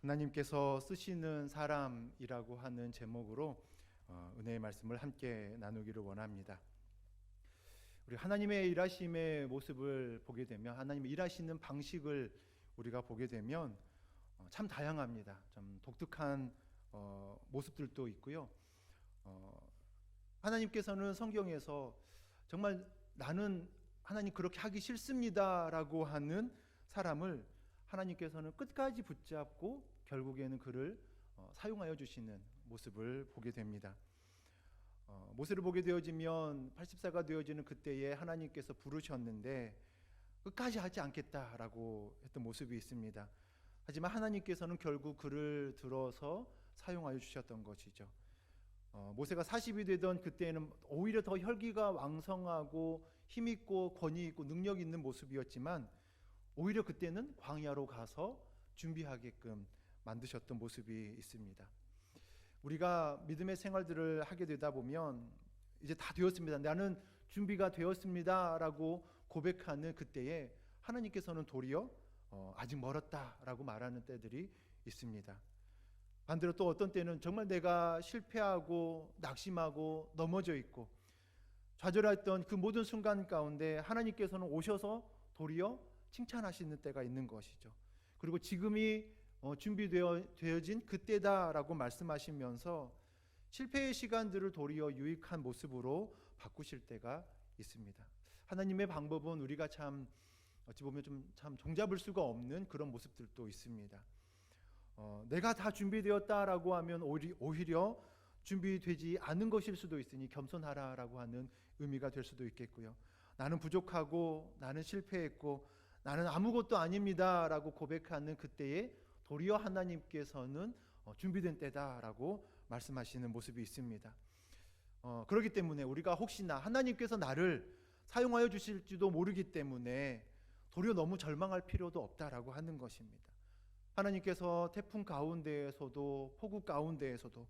하나님께서 쓰시는 사람이라고 하는 제목으로 은혜의 말씀을 함께 나누기를 원합니다. 우리 하나님의 일하심의 모습을 보게 되면, 하나님의 일하시는 방식을 우리가 보게 되면 참 다양합니다. 좀 독특한 모습들도 있고요. 하나님께서는 성경에서 정말 나는 하나님 그렇게 하기 싫습니다라고 하는 사람을 하나님께서는 끝까지 붙잡고 결국에는 그를 사용하여 주시는 모습을 보게 됩니다. 모세를 보게 되어지면 80세가 되어지는 그때에 하나님께서 부르셨는데 끝까지 하지 않겠다라고 했던 모습이 있습니다. 하지만 하나님께서는 결국 그를 들어서 사용하여 주셨던 것이죠. 모세가 40이 되던 그때에는 오히려 더 혈기가 왕성하고 힘있고 권위있고 능력 있는 모습이었지만, 오히려 그때는 광야로 가서 준비하게끔 만드셨던 모습이 있습니다. 우리가 믿음의 생활들을 하게 되다 보면 이제 다 되었습니다, 나는 준비가 되었습니다 라고 고백하는 그때에 하나님께서는 도리어 아직 멀었다라고 말하는 때들이 있습니다. 반대로 또 어떤 때는 정말 내가 실패하고 낙심하고 넘어져 있고 좌절했던 그 모든 순간 가운데 하나님께서는 오셔서 도리어 칭찬하시는 때가 있는 것이죠. 그리고 지금이 준비되어진 그때다라고 말씀하시면서 실패의 시간들을 도리어 유익한 모습으로 바꾸실 때가 있습니다. 하나님의 방법은 우리가 참 어찌 보면 참 종잡을 수가 없는 그런 모습들도 있습니다. 내가 다 준비되었다라고 하면 오히려 준비되지 않은 것일 수도 있으니 겸손하라라고 하는 의미가 될 수도 있겠고요. 나는 부족하고 나는 실패했고 나는 아무것도 아닙니다라고 고백하는 그때에 도리어 하나님께서는 준비된 때다라고 말씀하시는 모습이 있습니다. 그렇기 때문에 우리가 혹시나 하나님께서 나를 사용하여 주실지도 모르기 때문에 도리어 너무 절망할 필요도 없다라고 하는 것입니다. 하나님께서 태풍 가운데에서도 폭우 가운데에서도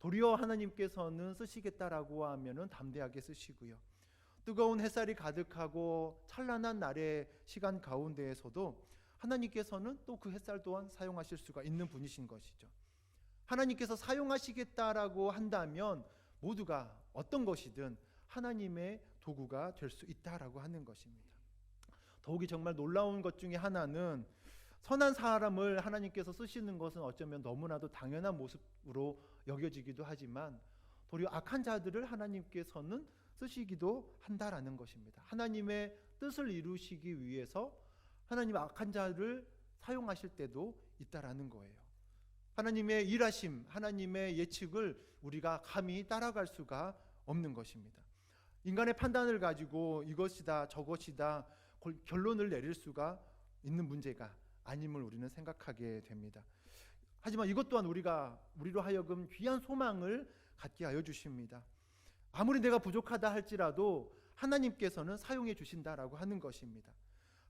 도리어 하나님께서는 쓰시겠다라고 하면은 담대하게 쓰시고요. 뜨거운 햇살이 가득하고 찬란한 날의 시간 가운데에서도 하나님께서는 또 그 햇살 또한 사용하실 수가 있는 분이신 것이죠. 하나님께서 사용하시겠다라고 한다면 모두가 어떤 것이든 하나님의 도구가 될 수 있다라고 하는 것입니다. 더욱이 정말 놀라운 것 중에 하나는 선한 사람을 하나님께서 쓰시는 것은 어쩌면 너무나도 당연한 모습으로 여겨지기도 하지만 도리어 악한 자들을 하나님께서는 쓰시기도 한다라는 것입니다. 하나님의 뜻을 이루시기 위해서 하나님 악한 자를 사용하실 때도 있다라는 거예요. 하나님의 일하심, 하나님의 예측을 우리가 감히 따라갈 수가 없는 것입니다. 인간의 판단을 가지고 이것이다 저것이다 결론을 내릴 수가 있는 문제가 아님을 우리는 생각하게 됩니다. 하지만 이것 또한 우리로 하여금 귀한 소망을 갖게 하여 주십니다. 아무리 내가 부족하다 할지라도 하나님께서는 사용해 주신다라고 하는 것입니다.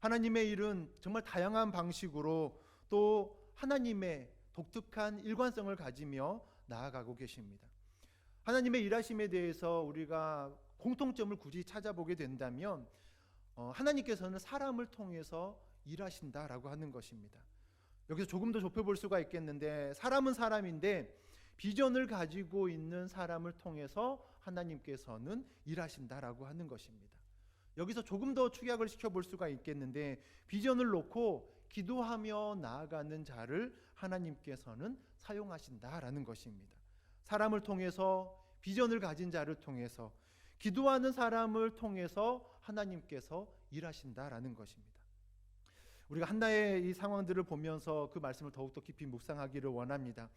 하나님의 일은 정말 다양한 방식으로 또 하나님의 독특한 일관성을 가지며 나아가고 계십니다. 하나님의 일하심에 대해서 우리가 공통점을 굳이 찾아보게 된다면 하나님께서는 사람을 통해서 일하신다라고 하는 것입니다. 여기서 조금 더 좁혀볼 수가 있겠는데, 사람은 사람인데 비전을 가지고 있는 사람을 통해서 하나님께서는 일하신다라고 하는 것입니다. 여기서 조금 더 축약을 시켜볼 수가 있겠는데, 비전을 놓고 기도하며 나아가는 자를 하나님께서는 사용하신다라는 것입니다. 사람을 통해서, 비전을 가진 자를 통해서, 기도하는 사람을 통해서 하나님께서 일하신다라는 것입니다. 우리가 한나의 이 상황들을 보면서 그 말씀을 더욱더 깊이 묵상하기를 원합니다.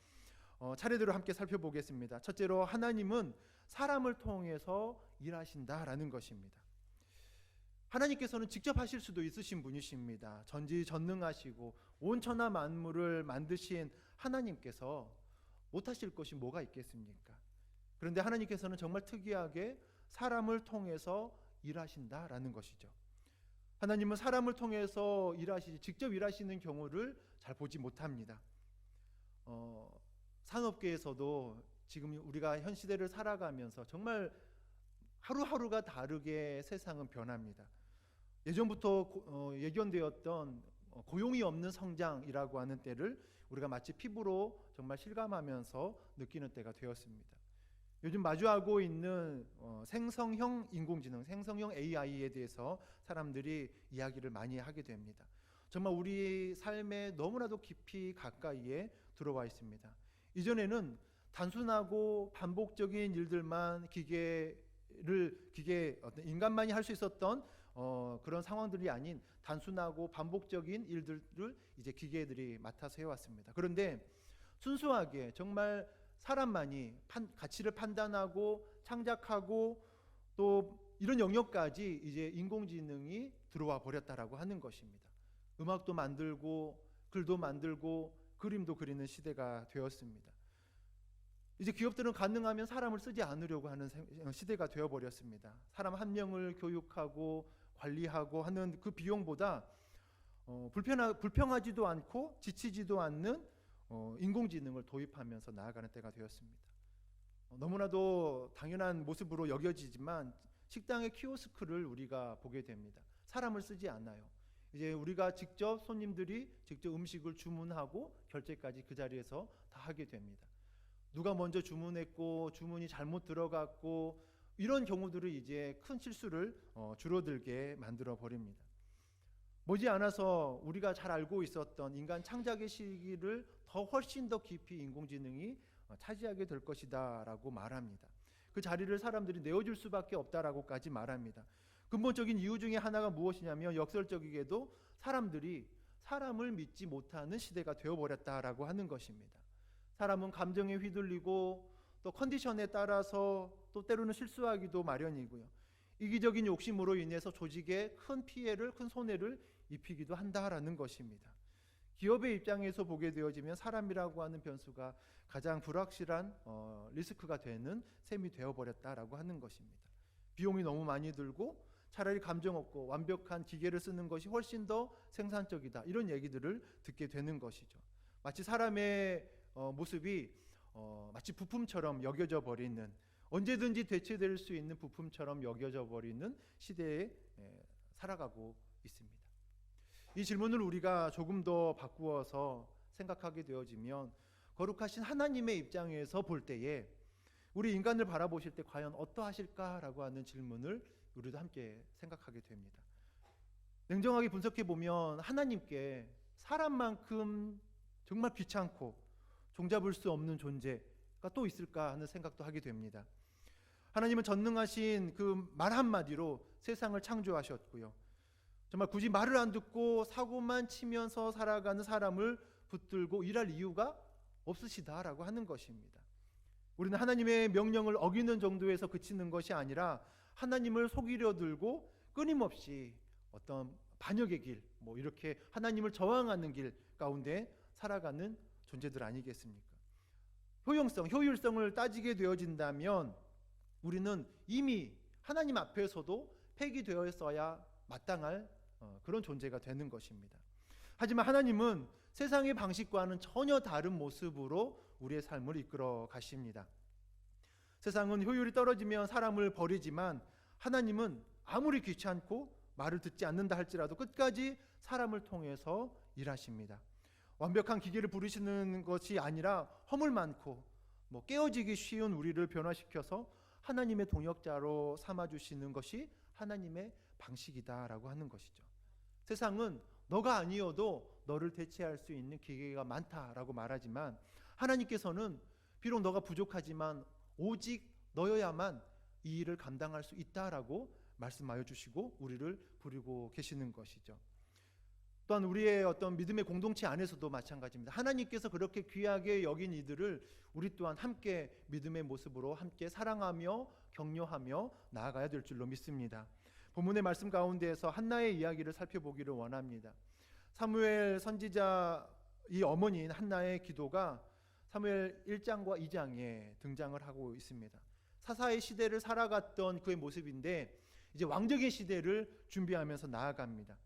차례대로 함께 살펴보겠습니다. 첫째로, 하나님은 사람을 통해서 일하신다라는 것입니다. 하나님께서는 직접 하실 수도 있으신 분이십니다. 전지전능하시고 온 천하 만물을 만드신 하나님께서 못하실 것이 뭐가 있겠습니까? 그런데 하나님께서는 정말 특이하게 사람을 통해서 일하신다라는 것이죠. 하나님은 사람을 통해서 직접 일하시는 경우를 잘 보지 못합니다. 산업계에서도 지금 우리가 현 시대를 살아가면서 정말 하루하루가 다르게 세상은 변합니다. 예전부터 예견되었던 고용이 없는 성장이라고 하는 때를 우리가 마치 피부로 정말 실감하면서 느끼는 때가 되었습니다. 요즘 마주하고 있는 생성형 인공지능, 생성형 AI에 대해서 사람들이 이야기를 많이 하게 됩니다. 정말 우리 삶에 너무나도 깊이 가까이에 들어와 있습니다. 이전에는 단순하고 반복적인 일들만 어떤 인간만이 할 수 있었던 그런 상황들이 아닌 단순하고 반복적인 일들을 이제 기계들이 맡아서 해왔습니다. 그런데 순수하게 정말 사람만이 가치를 판단하고 창작하고 또 이런 영역까지 이제 인공지능이 들어와 버렸다라고 하는 것입니다. 음악도 만들고 글도 만들고 그림도 그리는 시대가 되었습니다. 이제 기업들은 가능하면 사람을 쓰지 않으려고 하는 시대가 되어버렸습니다. 사람 한 명을 교육하고 관리하고 하는 그 비용보다 불평하지도 않고 지치지도 않는 인공지능을 도입하면서 나아가는 때가 되었습니다. 너무나도 당연한 모습으로 여겨지지만 식당의 키오스크를 우리가 보게 됩니다. 사람을 쓰지 않아요. 이제 우리가 직접 손님들이 직접 음식을 주문하고 결제까지 그 자리에서 다 하게 됩니다. 누가 먼저 주문했고 주문이 잘못 들어갔고 이런 경우들을 이제 큰 실수를 줄어들게 만들어 버립니다. 머지않아서 우리가 잘 알고 있었던 인간 창작의 시기를 훨씬 더 깊이 인공지능이 차지하게 될 것이다라고 말합니다. 그 자리를 사람들이 내어줄 수밖에 없다라고까지 말합니다. 근본적인 이유 중에 하나가 무엇이냐면 역설적이게도 사람들이 사람을 믿지 못하는 시대가 되어버렸다라고 하는 것입니다. 사람은 감정에 휘둘리고 또 컨디션에 따라서 또 때로는 실수하기도 마련이고요. 이기적인 욕심으로 인해서 조직에 큰 피해를, 큰 손해를 입히기도 한다라는 것입니다. 기업의 입장에서 보게 되어지면 사람이라고 하는 변수가 가장 불확실한 리스크가 되는 셈이 되어버렸다라고 하는 것입니다. 비용이 너무 많이 들고 차라리 감정 없고 완벽한 기계를 쓰는 것이 훨씬 더 생산적이다. 이런 얘기들을 듣게 되는 것이죠. 마치 사람의 모습이 마치 부품처럼 여겨져 버리는, 언제든지 대체될 수 있는 부품처럼 여겨져 버리는 시대에 살아가고 있습니다. 이 질문을 우리가 조금 더 바꾸어서 생각하게 되어지면 거룩하신 하나님의 입장에서 볼 때에 우리 인간을 바라보실 때 과연 어떠하실까라고 하는 질문을 우리도 함께 생각하게 됩니다. 냉정하게 분석해 보면 하나님께 사람만큼 정말 귀찮고 종잡을 수 없는 존재가 또 있을까 하는 생각도 하게 됩니다. 하나님은 전능하신 그 말 한마디로 세상을 창조하셨고요. 정말 굳이 말을 안 듣고 사고만 치면서 살아가는 사람을 붙들고 일할 이유가 없으시다라고 하는 것입니다. 우리는 하나님의 명령을 어기는 정도에서 그치는 것이 아니라 하나님을 속이려 들고 끊임없이 어떤 반역의 길, 이렇게 하나님을 저항하는 길 가운데 살아가는 존재들 아니겠습니까? 효율성을 따지게 되어진다면 우리는 이미 하나님 앞에서도 폐기되었어야 마땅할 그런 존재가 되는 것입니다. 하지만 하나님은 세상의 방식과는 전혀 다른 모습으로 우리의 삶을 이끌어 가십니다. 세상은 효율이 떨어지면 사람을 버리지만 하나님은 아무리 귀찮고 말을 듣지 않는다 할지라도 끝까지 사람을 통해서 일하십니다. 완벽한 기계를 부르시는 것이 아니라 허물 많고 깨어지기 쉬운 우리를 변화시켜서 하나님의 동역자로 삼아주시는 것이 하나님의 방식이다라고 하는 것이죠. 세상은 너가 아니어도 너를 대체할 수 있는 기계가 많다라고 말하지만 하나님께서는 비록 너가 부족하지만 오직 너여야만 이 일을 감당할 수 있다라고 말씀하여 주시고 우리를 부르고 계시는 것이죠. 또한 우리의 어떤 믿음의 공동체 안에서도 마찬가지입니다. 하나님께서 그렇게 귀하게 여긴 이들을 우리 또한 함께 믿음의 모습으로 함께 사랑하며 격려하며 나아가야 될 줄로 믿습니다. 본문의 말씀 가운데에서 한나의 이야기를 살펴보기를 원합니다. 사무엘 선지자 이 어머니인 한나의 기도가 사무엘 1장과 2장에 등장을 하고 있습니다. 사사의 시대를 살아갔던 그의 모습인데 이제 왕적의 시대를 준비하면서 나아갑니다.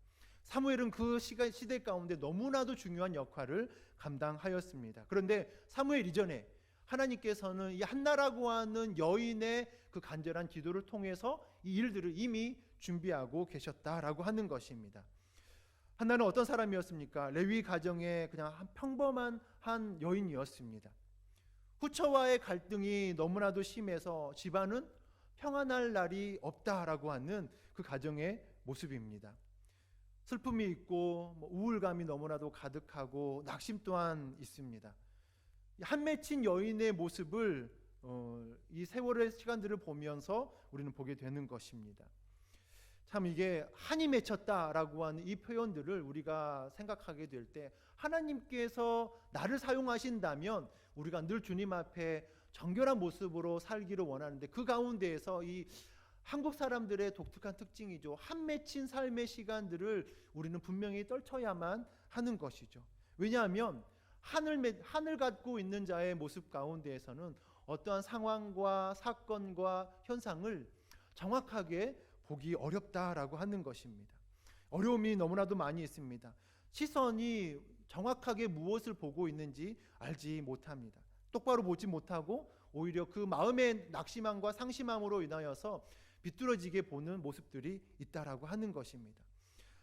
사무엘은 그 시대 가운데 너무나도 중요한 역할을 감당하였습니다. 그런데 사무엘 이전에 하나님께서는 이 한나라고 하는 여인의 그 간절한 기도를 통해서 이 일들을 이미 준비하고 계셨다라고 하는 것입니다. 한나는 어떤 사람이었습니까? 레위 가정의 그냥 한 평범한 한 여인이었습니다. 후처와의 갈등이 너무나도 심해서 집안은 평안할 날이 없다라고 하는 그 가정의 모습입니다. 슬픔이 있고 우울감이 너무나도 가득하고 낙심 또한 있습니다. 한 맺힌 여인의 모습을 이 세월의 시간들을 보면서 우리는 보게 되는 것입니다. 참 이게 한이 맺혔다라고 하는 이 표현들을 우리가 생각하게 될 때 하나님께서 나를 사용하신다면 우리가 늘 주님 앞에 정결한 모습으로 살기를 원하는데 그 가운데에서 이 한국 사람들의 독특한 특징이죠. 한 맺힌 삶의 시간들을 우리는 분명히 떨쳐야만 하는 것이죠. 왜냐하면 한을 갖고 있는 자의 모습 가운데에서는 어떠한 상황과 사건과 현상을 정확하게 보기 어렵다라고 하는 것입니다. 어려움이 너무나도 많이 있습니다. 시선이 정확하게 무엇을 보고 있는지 알지 못합니다. 똑바로 보지 못하고 오히려 그 마음의 낙심함과 상심함으로 인하여서 비뚤어지게 보는 모습들이 있다라고 하는 것입니다.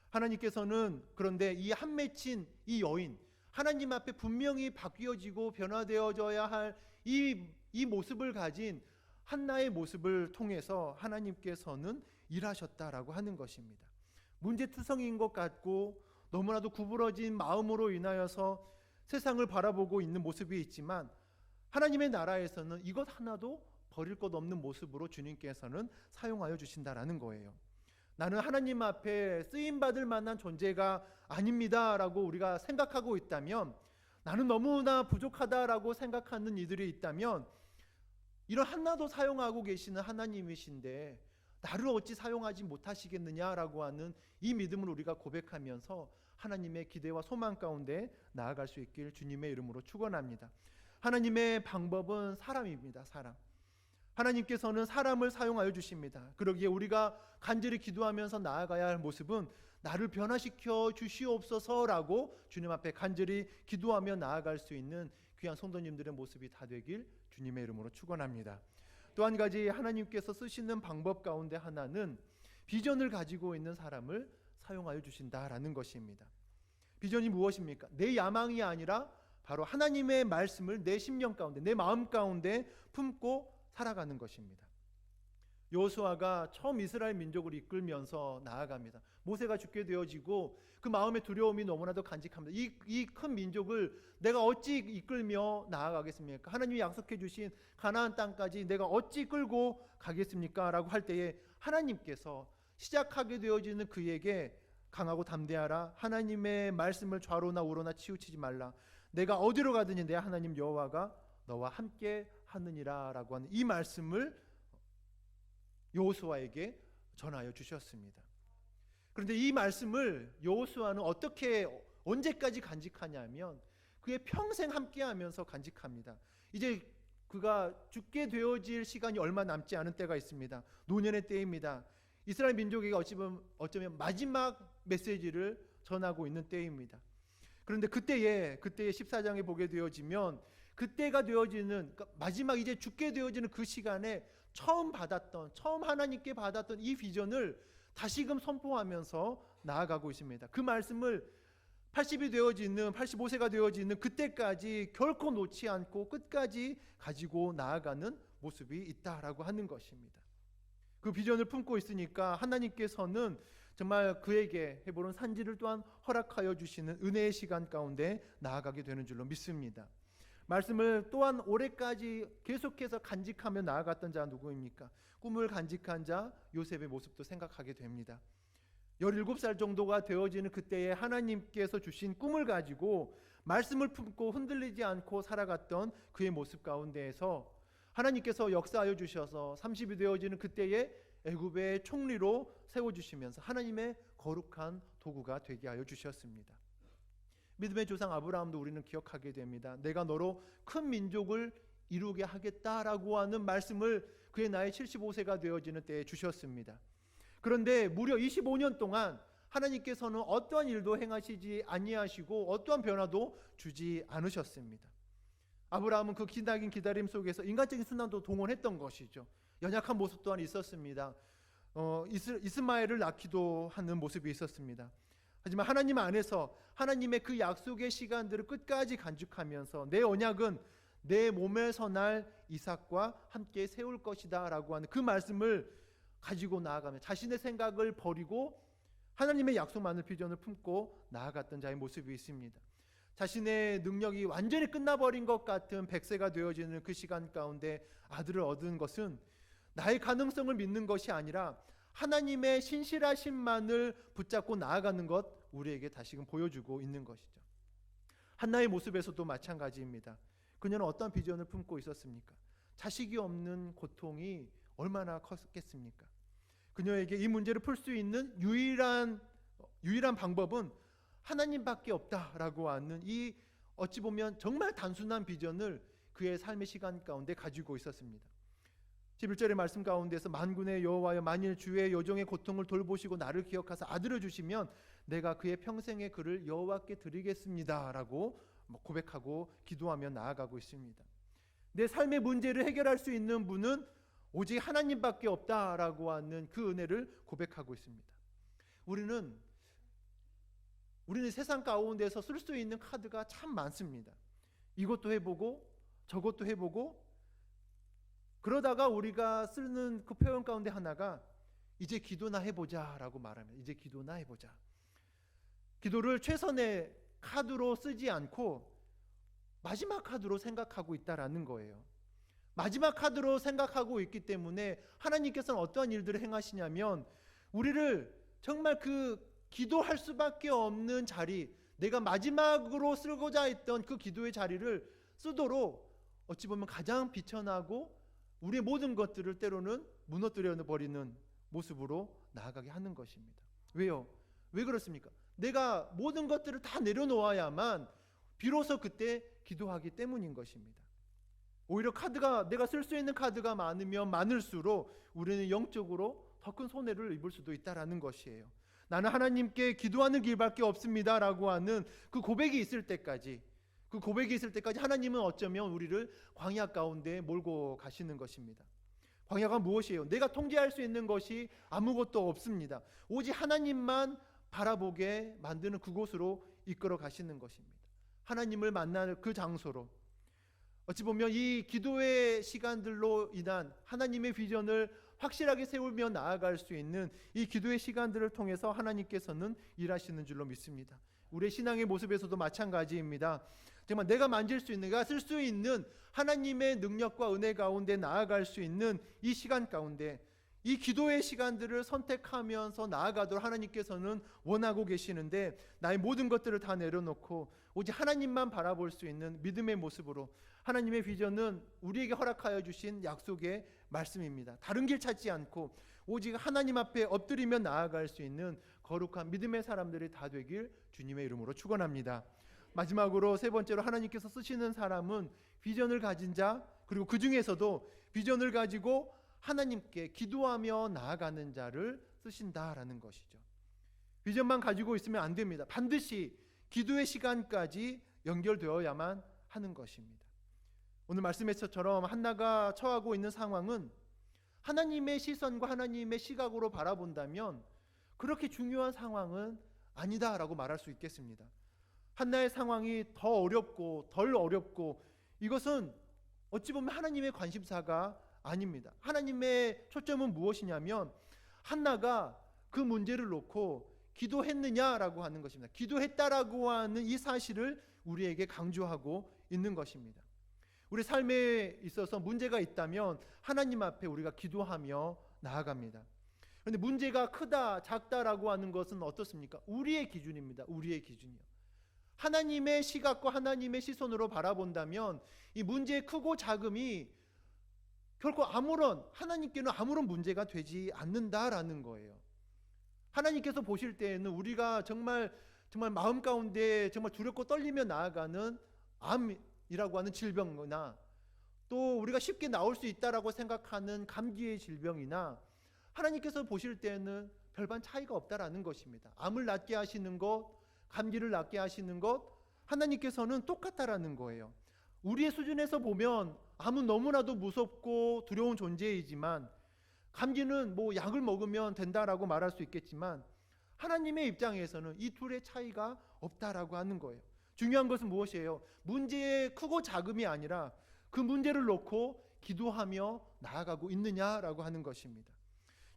하나님께서는 그런데 이 한 맺힌 이 여인, 하나님 앞에 분명히 바뀌어지고 변화되어져야 할 이 모습을 가진 한나의 모습을 통해서 하나님께서는 일하셨다라고 하는 것입니다. 문제투성이인 것 같고 너무나도 구부러진 마음으로 인하여서 세상을 바라보고 있는 모습이 있지만 하나님의 나라에서는 이것 하나도 버릴 것 없는 모습으로 주님께서는 사용하여 주신다라는 거예요. 나는 하나님 앞에 쓰임받을 만한 존재가 아닙니다라고 우리가 생각하고 있다면, 나는 너무나 부족하다라고 생각하는 이들이 있다면, 이런 한나도 사용하고 계시는 하나님이신데 나를 어찌 사용하지 못하시겠느냐라고 하는 이 믿음을 우리가 고백하면서 하나님의 기대와 소망 가운데 나아갈 수 있길 주님의 이름으로 축원합니다. 하나님의 방법은 사람입니다. 사람. 하나님께서는 사람을 사용하여 주십니다. 그러기에 우리가 간절히 기도하면서 나아가야 할 모습은 나를 변화시켜 주시옵소서라고 주님 앞에 간절히 기도하며 나아갈 수 있는 귀한 성도님들의 모습이 다 되길 주님의 이름으로 축원합니다. 또 한 가지 하나님께서 쓰시는 방법 가운데 하나는 비전을 가지고 있는 사람을 사용하여 주신다라는 것입니다. 비전이 무엇입니까? 내 야망이 아니라 바로 하나님의 말씀을 내 심령 가운데, 내 마음 가운데 품고 살아가는 것입니다. 여호수아가 처음 이스라엘 민족을 이끌면서 나아갑니다. 모세가 죽게 되어지고 그 마음의 두려움이 너무나도 간직합니다. 이 큰 민족을 내가 어찌 이끌며 나아가겠습니까? 하나님이 약속해 주신 가나안 땅까지 내가 어찌 끌고 가겠습니까? 라고 할 때에 하나님께서 시작하게 되어지는 그에게 강하고 담대하라. 하나님의 말씀을 좌로나 우로나 치우치지 말라. 내가 어디로 가든지 내 하나님 여호와가 너와 함께 하느니라 라고 하는 이 말씀을 여호수아에게 전하여 주셨습니다. 그런데 이 말씀을 여호수아는 어떻게 언제까지 간직하냐면 그의 평생 함께하면서 간직합니다. 이제 그가 죽게 되어질 시간이 얼마 남지 않은 때가 있습니다. 노년의 때입니다. 이스라엘 민족에게 어쩌면 마지막 메시지를 전하고 있는 때입니다. 그런데 그때에 14장에 보게 되어지면 그때가 되어지는, 그러니까 마지막 이제 죽게 되어지는 그 시간에 처음 하나님께 받았던 이 비전을 다시금 선포하면서 나아가고 있습니다. 그 말씀을 85세가 되어지는 그때까지 결코 놓지 않고 끝까지 가지고 나아가는 모습이 있다라고 하는 것입니다. 그 비전을 품고 있으니까 하나님께서는 정말 그에게 헤브론 산지를 또한 허락하여 주시는 은혜의 시간 가운데 나아가게 되는 줄로 믿습니다. 말씀을 또한 올해까지 계속해서 간직하며 나아갔던 자 누구입니까? 꿈을 간직한 자 요셉의 모습도 생각하게 됩니다. 17살 정도가 되어지는 그때에 하나님께서 주신 꿈을 가지고 말씀을 품고 흔들리지 않고 살아갔던 그의 모습 가운데에서 하나님께서 역사하여 주셔서 30이 되어지는 그때에 애굽의 총리로 세워주시면서 하나님의 거룩한 도구가 되게 하여 주셨습니다. 믿음의 조상 아브라함도 우리는 기억하게 됩니다. 내가 너로 큰 민족을 이루게 하겠다라고 하는 말씀을 그의 나이 75세가 되어지는 때에 주셨습니다. 그런데 무려 25년 동안 하나님께서는 어떠한 일도 행하시지 아니하시고 어떠한 변화도 주지 않으셨습니다. 아브라함은 그 기나긴 기다림 속에서 인간적인 순환도 동원했던 것이죠. 연약한 모습 또한 있었습니다. 이스마엘을 낳기도 하는 모습이 있었습니다. 하지만 하나님 안에서 하나님의 그 약속의 시간들을 끝까지 간직하면서 내 언약은 내 몸에서 날 이삭과 함께 세울 것이다 라고 하는 그 말씀을 가지고 나아가며 자신의 생각을 버리고 하나님의 약속만을 비전을 품고 나아갔던 자의 모습이 있습니다. 자신의 능력이 완전히 끝나버린 것 같은 100세가 되어지는 그 시간 가운데 아들을 얻은 것은 나의 가능성을 믿는 것이 아니라 하나님의 신실하심만을 붙잡고 나아가는 것, 우리에게 다시금 보여주고 있는 것이죠. 한나의 모습에서도 마찬가지입니다. 그녀는 어떤 비전을 품고 있었습니까? 자식이 없는 고통이 얼마나 컸겠습니까? 그녀에게 이 문제를 풀 수 있는 유일한 방법은 하나님밖에 없다라고 하는 이 어찌 보면 정말 단순한 비전을 그의 삶의 시간 가운데 가지고 있었습니다. 11절의 말씀 가운데서 만군의 여호와여, 만일 주의 여종의 고통을 돌보시고 나를 기억하사 아들을 주시면 내가 그의 평생의 그를 여호와께 드리겠습니다 라고 고백하고 기도하며 나아가고 있습니다. 내 삶의 문제를 해결할 수 있는 분은 오직 하나님밖에 없다라고 하는 그 은혜를 고백하고 있습니다. 우리는 세상 가운데서 쓸 수 있는 카드가 참 많습니다. 이것도 해보고 저것도 해보고, 그러다가 우리가 쓰는 그 표현 가운데 하나가 이제 기도나 해보자 라고 말하면, 이제 기도나 해보자. 기도를 최선의 카드로 쓰지 않고 마지막 카드로 생각하고 있다라는 거예요. 마지막 카드로 생각하고 있기 때문에 하나님께서는 어떠한 일들을 행하시냐면 우리를 정말 그 기도할 수밖에 없는 자리, 내가 마지막으로 쓰고자 했던 그 기도의 자리를 쓰도록 어찌 보면 가장 비천하고 우리의 모든 것들을 때로는 무너뜨려 버리는 모습으로 나아가게 하는 것입니다. 왜요? 왜 그렇습니까? 내가 모든 것들을 다 내려놓아야만 비로소 그때 기도하기 때문인 것입니다. 오히려 내가 쓸 수 있는 카드가 많으면 많을수록 우리는 영적으로 더 큰 손해를 입을 수도 있다라는 것이에요. 나는 하나님께 기도하는 길밖에 없습니다 라고 하는 그 고백이 있을 때까지 하나님은 어쩌면 우리를 광야 가운데 몰고 가시는 것입니다. 광야가 무엇이에요? 내가 통제할 수 있는 것이 아무것도 없습니다. 오직 하나님만 바라보게 만드는 그곳으로 이끌어 가시는 것입니다. 하나님을 만날 그 장소로, 어찌 보면 이 기도의 시간들로 인한 하나님의 비전을 확실하게 세우며 나아갈 수 있는 이 기도의 시간들을 통해서 하나님께서는 일하시는 줄로 믿습니다. 우리의 신앙의 모습에서도 마찬가지입니다. 정말 내가 만질 수 있는, 내가 쓸 수 있는 하나님의 능력과 은혜 가운데 나아갈 수 있는 이 시간 가운데 이 기도의 시간들을 선택하면서 나아가도록 하나님께서는 원하고 계시는데, 나의 모든 것들을 다 내려놓고 오직 하나님만 바라볼 수 있는 믿음의 모습으로, 하나님의 비전은 우리에게 허락하여 주신 약속의 말씀입니다. 다른 길 찾지 않고 오직 하나님 앞에 엎드리며 나아갈 수 있는 거룩한 믿음의 사람들이 다 되길 주님의 이름으로 축원합니다. 마지막으로 세 번째로 하나님께서 쓰시는 사람은 비전을 가진 자, 그리고 그 중에서도 비전을 가지고 하나님께 기도하며 나아가는 자를 쓰신다라는 것이죠. 비전만 가지고 있으면 안 됩니다. 반드시 기도의 시간까지 연결되어야만 하는 것입니다. 오늘 말씀에서처럼 한나가 처하고 있는 상황은 하나님의 시선과 하나님의 시각으로 바라본다면 그렇게 중요한 상황은 아니다라고 말할 수 있겠습니다. 한나의 상황이 더 어렵고 덜 어렵고, 이것은 어찌 보면 하나님의 관심사가 아닙니다. 하나님의 초점은 무엇이냐면 한나가 그 문제를 놓고 기도했느냐라고 하는 것입니다. 기도했다라고 하는 이 사실을 우리에게 강조하고 있는 것입니다. 우리 삶에 있어서 문제가 있다면 하나님 앞에 우리가 기도하며 나아갑니다. 그런데 문제가 크다 작다라고 하는 것은 어떻습니까? 우리의 기준입니다. 우리의 기준이요. 하나님의 시각과 하나님의 시선으로 바라본다면 이 문제의 크고 작음이 결코 하나님께는 아무런 문제가 되지 않는다라는 거예요. 하나님께서 보실 때에는 우리가 정말 마음 가운데 정말 두렵고 떨리며 나아가는 암이라고 하는 질병이나, 또 우리가 쉽게 나올 수 있다라고 생각하는 감기의 질병이나, 하나님께서 보실 때에는 별반 차이가 없다라는 것입니다. 암을 낫게 하시는 것, 감기를 낫게 하시는 것, 하나님께서는 똑같다라는 거예요. 우리의 수준에서 보면 암은 너무나도 무섭고 두려운 존재이지만, 감기는 약을 먹으면 된다라고 말할 수 있겠지만, 하나님의 입장에서는 이 둘의 차이가 없다라고 하는 거예요. 중요한 것은 무엇이에요? 문제의 크고 작음이 아니라 그 문제를 놓고 기도하며 나아가고 있느냐라고 하는 것입니다.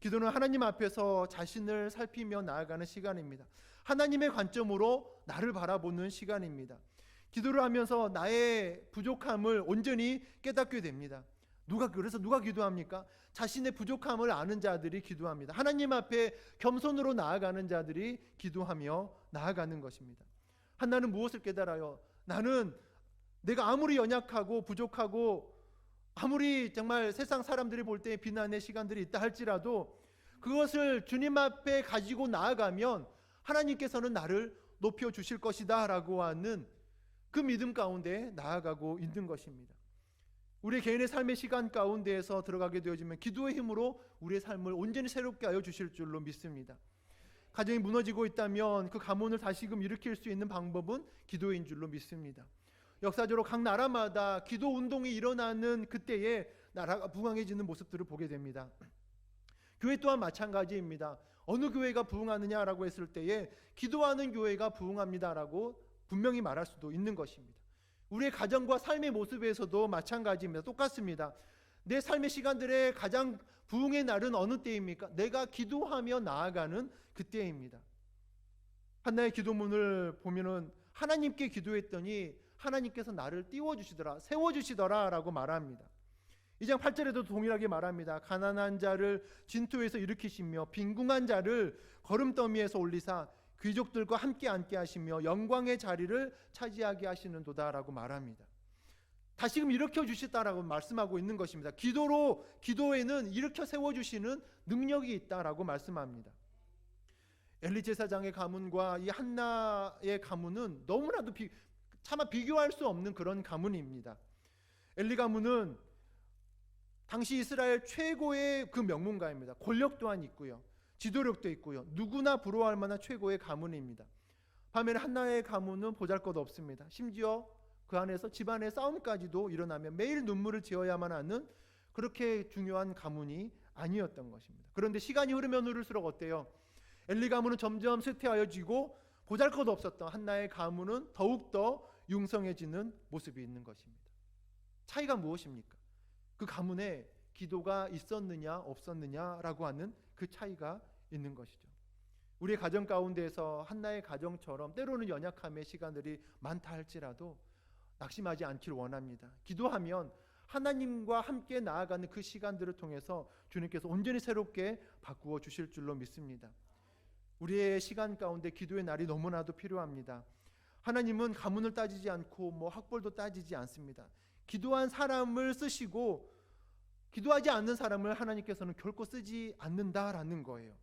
기도는 하나님 앞에서 자신을 살피며 나아가는 시간입니다. 하나님의 관점으로 나를 바라보는 시간입니다. 기도를 하면서 나의 부족함을 온전히 깨닫게 됩니다. 그래서 누가 기도합니까? 자신의 부족함을 아는 자들이 기도합니다. 하나님 앞에 겸손으로 나아가는 자들이 기도하며 나아가는 것입니다. 한나는 무엇을 깨달아요? 나는 내가 아무리 연약하고 부족하고 아무리 정말 세상 사람들이 볼 때 비난의 시간들이 있다 할지라도 그것을 주님 앞에 가지고 나아가면 하나님께서는 나를 높여주실 것이다 라고 하는 그 믿음 가운데 나아가고 있는 것입니다. 우리 개인의 삶의 시간 가운데에서 들어가게 되어지면 기도의 힘으로 우리의 삶을 온전히 새롭게 하여 주실 줄로 믿습니다. 가정이 무너지고 있다면 그 가문을 다시금 일으킬 수 있는 방법은 기도인 줄로 믿습니다. 역사적으로 각 나라마다 기도 운동이 일어나는 그때에 나라가 부흥해지는 모습들을 보게 됩니다. 교회 또한 마찬가지입니다. 어느 교회가 부흥하느냐라고 했을 때에 기도하는 교회가 부흥합니다라고 분명히 말할 수도 있는 것입니다. 우리의 가정과 삶의 모습에서도 마찬가지입니다. 똑같습니다. 내 삶의 시간들의 가장 부흥의 날은 어느 때입니까? 내가 기도하며 나아가는 그때입니다. 한나의 기도문을 보면은 하나님께 기도했더니 하나님께서 나를 띄워주시더라, 세워주시더라 라고 말합니다. 2장 8절에도 동일하게 말합니다. 가난한 자를 진토에서 일으키시며 빈궁한 자를 거름더미에서 올리사 귀족들과 함께 앉게 하시며 영광의 자리를 차지하게 하시는도다 라고 말합니다. 다시금 일으켜 주시다라고 말씀하고 있는 것입니다. 기도에는 일으켜 세워주시는 능력이 있다라고 말씀합니다. 엘리 제사장의 가문과 이 한나의 가문은 너무나도 차마 비교할 수 없는 그런 가문입니다. 엘리 가문은 당시 이스라엘 최고의 그 명문가입니다. 권력 또한 있고요, 지도력도 있고요, 누구나 부러워할 만한 최고의 가문입니다. 반면에 한나의 가문은 보잘것 없습니다. 심지어 그 안에서 집안의 싸움까지도 일어나면 매일 눈물을 지어야만 하는 그렇게 중요한 가문이 아니었던 것입니다. 그런데 시간이 흐르면 흐를수록 어때요? 엘리 가문은 점점 쇠퇴하여지고 보잘것 없었던 한나의 가문은 더욱더 융성해지는 모습이 있는 것입니다. 차이가 무엇입니까? 그 가문에 기도가 있었느냐 없었느냐라고 하는 그 차이가 있는 것이죠. 우리의 가정 가운데에서 한나의 가정처럼 때로는 연약함의 시간들이 많다 할지라도 낙심하지 않길 원합니다. 기도하면 하나님과 함께 나아가는 그 시간들을 통해서 주님께서 온전히 새롭게 바꾸어 주실 줄로 믿습니다. 우리의 시간 가운데 기도의 날이 너무나도 필요합니다. 하나님은 가문을 따지지 않고 학벌도 따지지 않습니다. 기도한 사람을 쓰시고 기도하지 않는 사람을 하나님께서는 결코 쓰지 않는다라는 거예요.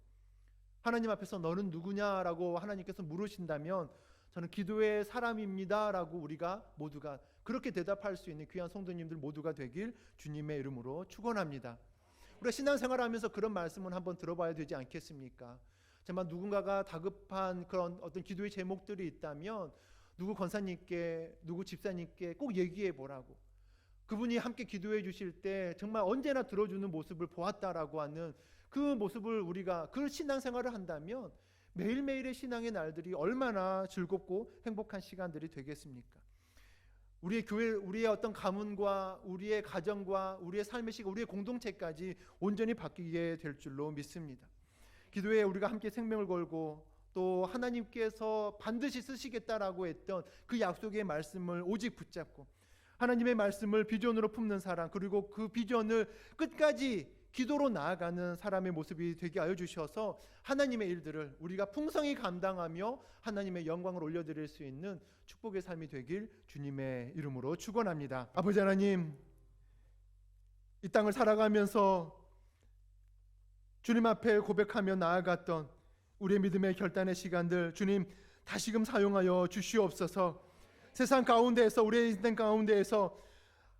하나님 앞에서 너는 누구냐라고 하나님께서 물으신다면 저는 기도의 사람입니다라고 우리가 모두가 그렇게 대답할 수 있는 귀한 성도님들 모두가 되길 주님의 이름으로 축원합니다. 우리가 신앙생활하면서 그런 말씀은 한번 들어봐야 되지 않겠습니까? 정말 누군가가 다급한 그런 어떤 기도의 제목들이 있다면 누구 권사님께, 누구 집사님께 꼭 얘기해 보라고. 그분이 함께 기도해 주실 때 정말 언제나 들어주는 모습을 보았다라고 하는 그 모습을 우리가 그 신앙생활을 한다면 매일매일의 신앙의 날들이 얼마나 즐겁고 행복한 시간들이 되겠습니까? 우리의 교회, 우리의 어떤 가문과 우리의 가정과 우리의 삶의 시간, 우리의 공동체까지 온전히 바뀌게 될 줄로 믿습니다. 기도에 우리가 함께 생명을 걸고 또 하나님께서 반드시 쓰시겠다라고 했던 그 약속의 말씀을 오직 붙잡고 하나님의 말씀을 비전으로 품는 사람, 그리고 그 비전을 끝까지 기도로 나아가는 사람의 모습이 되게 하여 주셔서 하나님의 일들을 우리가 풍성히 감당하며 하나님의 영광을 올려드릴 수 있는 축복의 삶이 되길 주님의 이름으로 축원합니다. 아버지 하나님, 이 땅을 살아가면서 주님 앞에 고백하며 나아갔던 우리의 믿음의 결단의 시간들 주님 다시금 사용하여 주시옵소서. 세상 가운데에서, 우리의 인생 가운데에서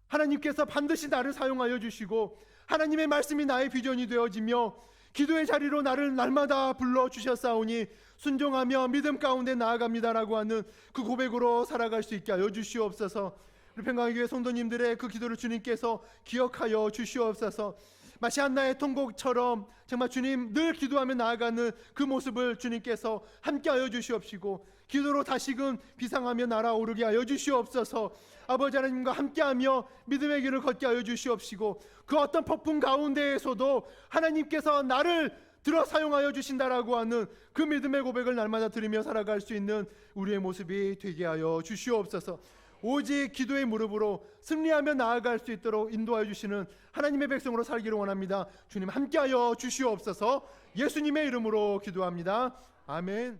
하나님께서 반드시 나를 사용하여 주시고 하나님의 말씀이 나의 비전이 되어지며 기도의 자리로 나를 날마다 불러주셨사오니 순종하며 믿음 가운데 나아갑니다라고 하는 그 고백으로 살아갈 수 있게 하여 주시옵소서. 우리 평강교회 성도님들의 그 기도를 주님께서 기억하여 주시옵소서. 마치 한나의 통곡처럼 정말 주님 늘 기도하며 나아가는 그 모습을 주님께서 함께하여 주시옵시고, 기도로 다시금 비상하며 날아오르게 하여 주시옵소서. 아버지 하나님과 함께하며 믿음의 길을 걷게 하여 주시옵시고, 그 어떤 폭풍 가운데에서도 하나님께서 나를 들어 사용하여 주신다라고 하는 그 믿음의 고백을 날마다 드리며 살아갈 수 있는 우리의 모습이 되게 하여 주시옵소서. 오직 기도의 무릎으로 승리하며 나아갈 수 있도록 인도하여 주시는 하나님의 백성으로 살기를 원합니다. 주님 함께하여 주시옵소서. 예수님의 이름으로 기도합니다. 아멘.